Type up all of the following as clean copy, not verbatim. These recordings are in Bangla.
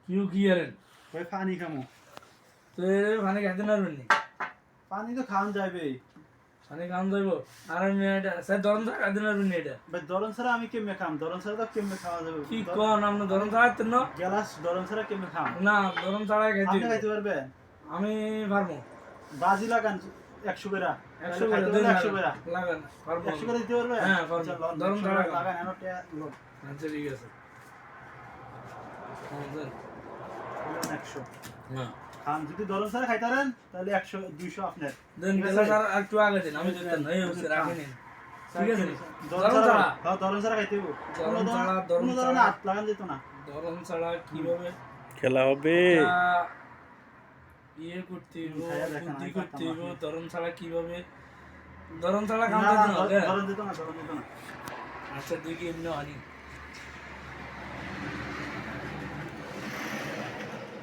কিউ কি আরেন ওই পানি খামো তো পানি খাইতে পারবেন নি পানি তো খাওয়ান যাবে পানি খাওয়ান যাইব আর আমি এটা স্যার ধরন ছাড়া খাইতে পারবেন নি এটা ভাই দরন ছাড়া আমি কেমনে খাম দরন ছাড়া তো কেমনে খাওয়া যাবে কি কোন আপনি ধরন ছাড়াতেন না গ্লাস দরন ছাড়া কেমনে খাম না ধরন ছাড়াই খাইতে আপনি হইব। খাইতে পারবেন আমি পারবো বাজি লাগান 100 করে 100 খাইতে করে পারলে 100 করে লাগান পারবো 100 করে দিতে পারবে হ্যাঁ, পারবো। দরন ছাড়া খাও। লাগান এনো টিয়া লোক আচ্ছা ঠিক আছে হ্যাঁ, দেন। 100 হ্যাঁ খান যদি দরন ছাড়া খাইতে পারেন তাহলে 100 200 আপনার দেন ঠিক আছে? গেলা স্যার একটু আগে দিন আমি দিতেন না এই হচ্ছে রাখে নিন ঠিক আছে দরন ধরন ছাড়া ছাড়া হ্যাঁ দরন ছাড়া খাইতে হইব দরন ছাড়া, দরন কোনো ধরনের ছাড়া। হাত লাগান যেত না ধরন ছাড়া কিভাবে খেলা হবে এটা ইয়ে করতে হইব খাইয়া দেখেন, বুদ্ধি আমি করতে পারতাম হইব না। ধরন ছাড়া কিভাবে ধরন ছাড়া কাম না, করতে না, না দরন যেত না দরন যেত না আচ্ছা দেখি এমনি আনি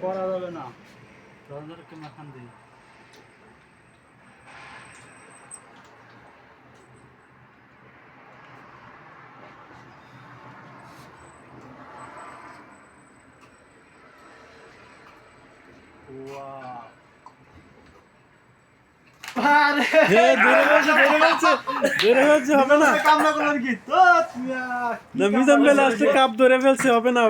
করা যাবে না দরন ধরে কেমন খান দিই ওয়াও আরে ধরে ফেলছে হবে না কামনা করলেন কি তো মিয়া, কি না কামনা মিজান ভাই করলেন? লাস্টে কাপ ধরে ফেলছে হবে না